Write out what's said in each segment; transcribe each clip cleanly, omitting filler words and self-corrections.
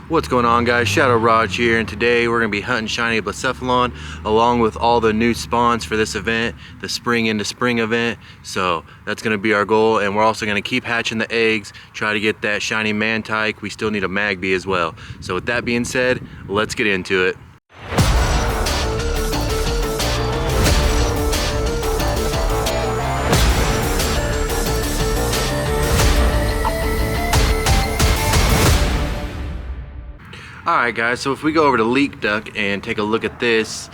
What's going on, guys? Shadow Raj here, and today we're going to be hunting shiny Blecephalon along with all the new spawns for this event, the spring into spring event. So that's going to be our goal, and we're also going to keep hatching the eggs, try to get that shiny Mantyke. We still need a Magby as well. So with that being said, let's get into it. Alright guys, so if we go over to Leak Duck and take a look at this,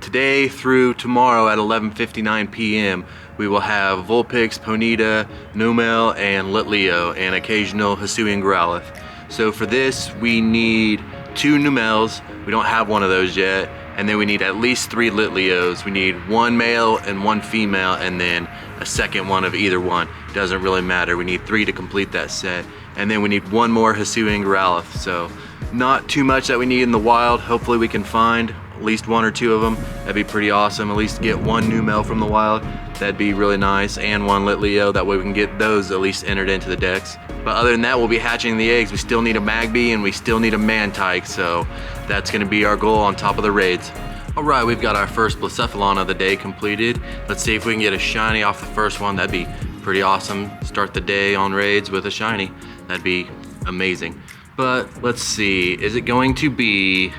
today through tomorrow at 11:59 p.m. we will have Vulpix, Ponyta, Numel, and Litleo, and occasional Hisuian Growlithe. So for this we need 2 Numels, we don't have one of those yet, and then we need at least 3 Litleos. We need 1 male and 1 female, and then a second one of either one. Doesn't really matter, we need 3 to complete that set. And then we need 1 more Hisuian Growlithe. So not too much that we need in the wild. Hopefully we can find at least 1 or 2 of them. That'd be pretty awesome. At least get 1 Numel from the wild. That'd be really nice. And 1 Litleo. That way we can get those at least entered into the decks. But other than that, we'll be hatching the eggs. We still need a Magby and we still need a Mantyke. So that's going to be our goal on top of the raids. Alright, we've got our first Blecephalon of the day completed. Let's see if we can get a shiny off the first one. That'd be pretty awesome. Start the day on raids with a shiny. That'd be amazing. But let's see, is it going to be?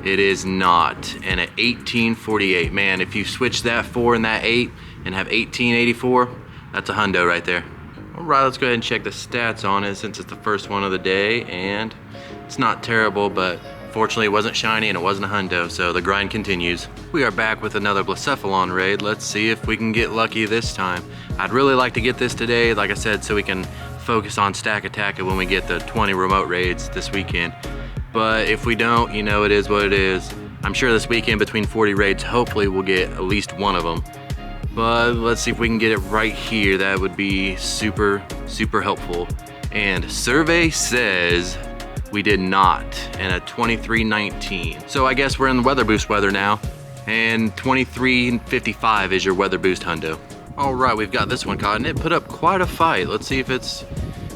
It is not. And at 1848, man, if you switch that 4 and that 8 and have 1884, that's a hundo right there. All right, let's go ahead and check the stats on it since it's the first one of the day, and it's not terrible, but fortunately it wasn't shiny and it wasn't a hundo, so the grind continues. We are back with another Blecephalon raid. Let's see if we can get lucky this time. I'd really like to get this today, like I said, so we can focus on stack attacking when we get the 20 remote raids this weekend. But if we don't, you know, it is what it is. I'm sure this weekend between 40 raids, hopefully we'll get at least 1 of them. But let's see if we can get it right here. That would be super, super helpful. And survey says we did not, and a 2319. So I guess we're in the weather boost weather now, and 2355 is your weather boost hundo. All right, we've got this one caught, and it put up quite a fight. Let's see if it's,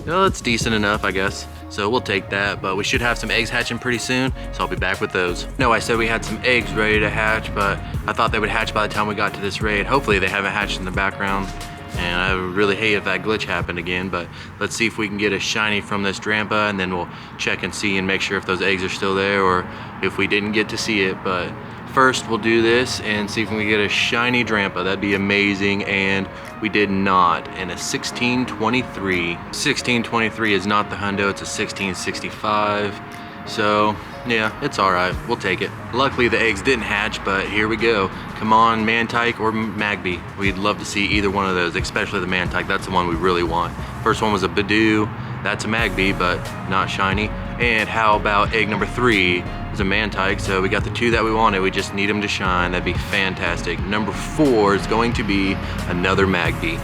well, it's decent enough, I guess. So we'll take that, but we should have some eggs hatching pretty soon, so I'll be back with those. No, I said we had some eggs ready to hatch, but I thought they would hatch by the time we got to this raid. Hopefully they haven't hatched in the background, and I would really hate if that glitch happened again, but let's see if we can get a shiny from this Drampa, and then we'll check and see and make sure if those eggs are still there, or if we didn't get to see it. But first we'll do this and see if we can get a shiny Drampa. That'd be amazing, and we did not. And a 1623. 1623 is not the hundo, it's a 1665. So yeah, it's all right, we'll take it. Luckily the eggs didn't hatch, but here we go. Come on, Mantyke or Magby. We'd love to see either one of those, especially the Mantyke. That's the one we really want. First one was a Badoo. That's a Magby, but not shiny. And how about egg number 3 is a Mantyke? So we got the 2 that we wanted. We just need them to shine. That'd be fantastic. Number 4 is going to be another Magby.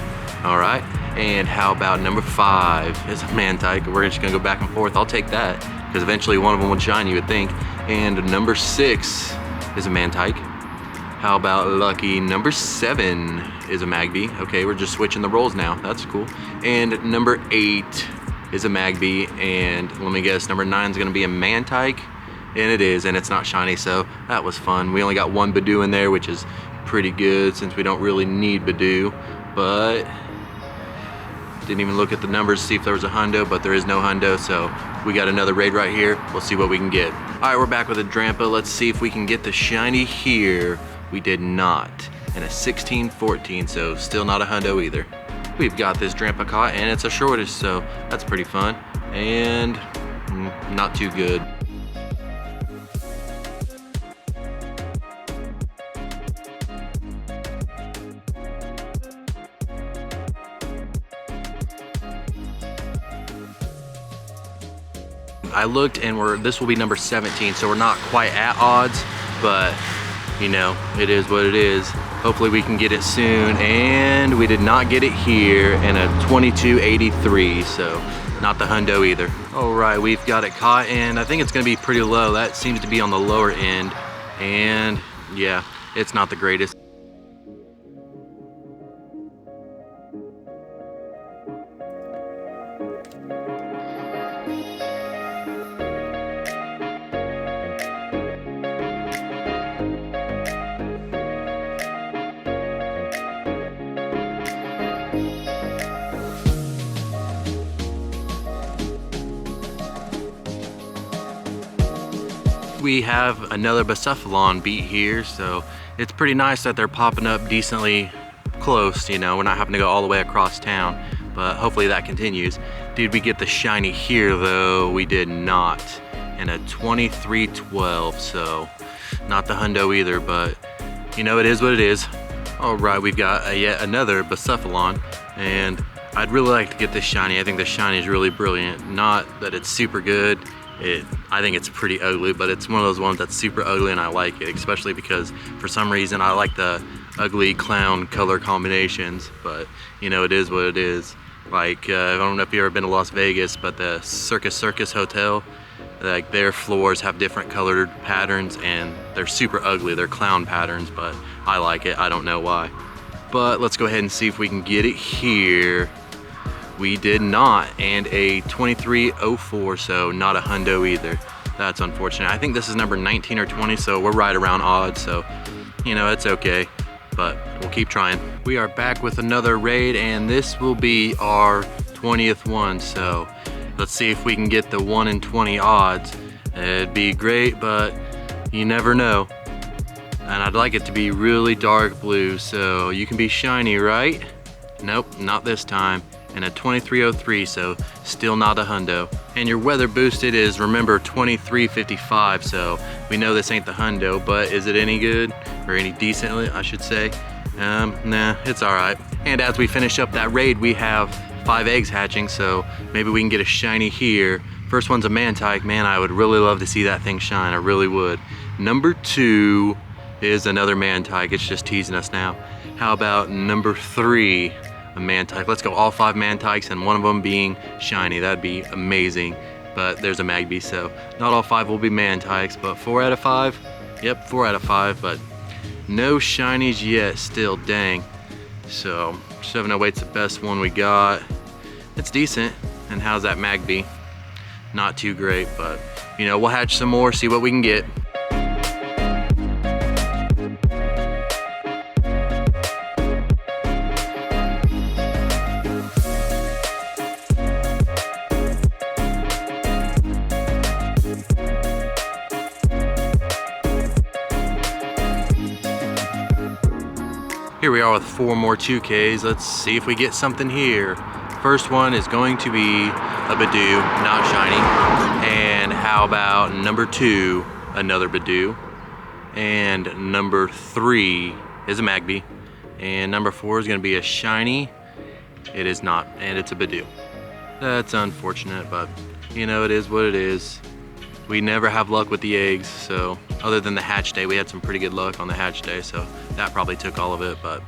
All right. And how about number 5 is a Mantyke? We're just gonna go back and forth. I'll take that, because eventually one of them would shine, you would think. And number 6 is a Mantyke. How about lucky number 7 is a Magby? Okay, we're just switching the roles now. That's cool. And number 8 is a Magby, and let me guess, number 9 is gonna be a Mantyke, and it is, and it's not shiny, so that was fun. We only got 1 Badoo in there, which is pretty good since we don't really need Badoo, but didn't even look at the numbers to see if there was a hundo, but there is no hundo, so we got another raid right here. We'll see what we can get. All right, we're back with a Drampa. Let's see if we can get the shiny here. We did not, and a 1614, so still not a hundo either. We've got this Drampa caught, and it's a shortish, so that's pretty fun, and not too good. I looked, and this will be number 17, so we're not quite at odds, but you know, it is what it is. Hopefully we can get it soon, and we did not get it here, and a 2283, so not the hundo either. All right, we've got it caught, and I think it's gonna be pretty low. That seems to be on the lower end, and yeah, it's not the greatest. we have another Blecephalon beat here, so it's pretty nice that they're popping up decently close, you know, we're not having to go all the way across town, but hopefully that continues. Did we get the shiny here though? We did not, and a 2312, so not the hundo either, but you know, it is what it is. All right, we've got yet another Blecephalon, and I'd really like to get this shiny. I think the shiny is really brilliant. Not that it's super good. I think it's pretty ugly, but it's one of those ones that's super ugly and I like it, especially because for some reason I like the ugly clown color combinations, but you know, it is what it is. Like, I don't know if you've ever been to Las Vegas, but the Circus Hotel, like their floors have different colored patterns and they're super ugly. They're clown patterns, but I like it. I don't know why. But let's go ahead and see if we can get it here. We did not, and a 2304, so not a hundo either. That's unfortunate. I think this is number 19 or 20, so we're right around odds, so you know, it's okay, but we'll keep trying. We are back with another raid, and this will be our 20th one, so let's see if we can get the 1 in 20 odds. It'd be great, but you never know. And I'd like it to be really dark blue, so you can be shiny, right? Nope, not this time. And a 2303, so still not a hundo. And your weather boosted is, remember, 2355, so we know this ain't the hundo, but is it any good? Or any decently, I should say? Nah, it's all right. And as we finish up that raid, we have 5 eggs hatching, so maybe we can get a shiny here. First one's a Mantyke. Man, I would really love to see that thing shine, I really would. Number 2 is another Mantyke. It's just teasing us now. How about number 3? A Mantyke. Let's go all 5 Mantykes and one of them being shiny. That'd be amazing. But there's a Magby, so not all 5 will be Mantykes, but 4 out of 5? Yep, 4 out of 5, but no shinies yet still, dang. So 708's the best one we got. It's decent. And how's that Magby? Not too great, but you know, we'll hatch some more, see what we can get. Here we are with 4 more 2Ks. Let's see if we get something here. First one is going to be a Badoo, not shiny. And how about number 2, another Badoo. And number 3 is a Magby. And number 4 is gonna be a shiny. It is not, and it's a Badoo. That's unfortunate, but you know, it is what it is. We never have luck with the eggs, so other than the hatch day, we had some pretty good luck on the hatch day, so that probably took all of it, but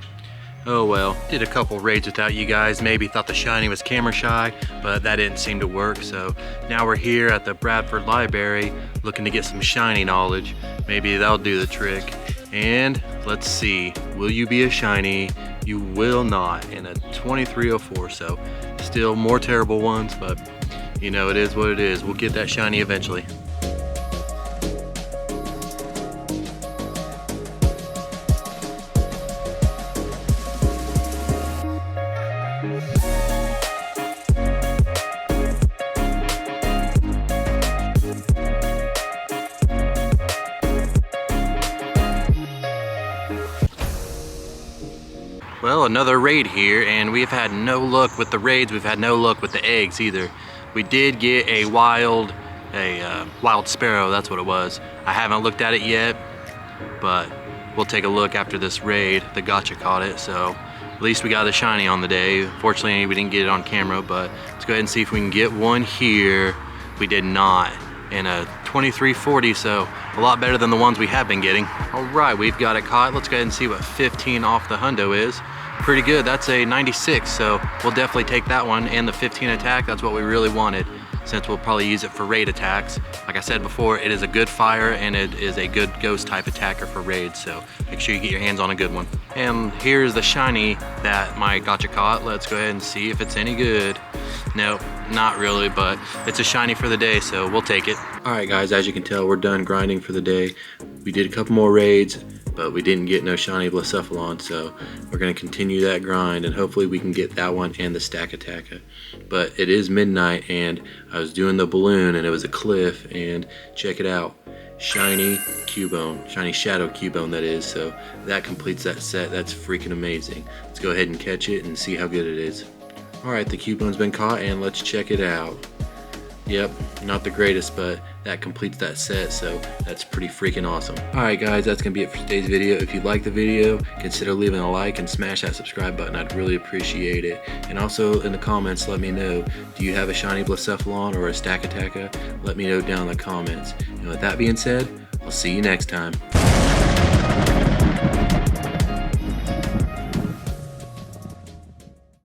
oh well. Did a couple raids without you guys, maybe thought the shiny was camera shy, but that didn't seem to work, so now we're here at the Bradford Library looking to get some shiny knowledge. Maybe that'll do the trick. And let's see, will you be a shiny? You will not, in a 2304, so still more terrible ones, but you know, it is what it is. We'll get that shiny eventually. Well, another raid here, and we've had no luck with the raids. We've had no luck with the eggs either. We did get a wild sparrow, that's what it was. I haven't looked at it yet, but we'll take a look after this raid. The gotcha caught it, so at least we got a shiny on the day. Fortunately, we didn't get it on camera, but let's go ahead and see if we can get one here. We did not, in a 2340, so a lot better than the ones we have been getting. All right, we've got it caught. Let's go ahead and see what 15 off the hundo is. Pretty good, that's a 96, so we'll definitely take that one, and the 15 attack, that's what we really wanted, since we'll probably use it for raid attacks. Like I said before, it is a good fire and it is a good ghost type attacker for raids, so make sure you get your hands on a good one. And here's the shiny that my gotcha caught. Let's go ahead and see if it's any good. Nope, not really, but it's a shiny for the day, so we'll take it. All right guys, as you can tell, we're done grinding for the day. We did a couple more raids, but we didn't get no shiny Blecephalon, so we're gonna continue that grind and hopefully we can get that one and the Stakataka. But it is midnight and I was doing the balloon and it was a cliff, and check it out. Shiny Cubone, shiny Shadow Cubone that is, so that completes that set. That's freaking amazing. Let's go ahead and catch it and see how good it is. Alright, the Cubone's been caught and let's check it out. Yep, not the greatest, but that completes that set, so that's pretty freaking awesome. Alright guys, that's gonna be it for today's video. If you liked the video, consider leaving a like and smash that subscribe button. I'd really appreciate it. And also in the comments, let me know, do you have a shiny Blecephalon or a Stakataka? Let me know down in the comments. And with that being said, I'll see you next time.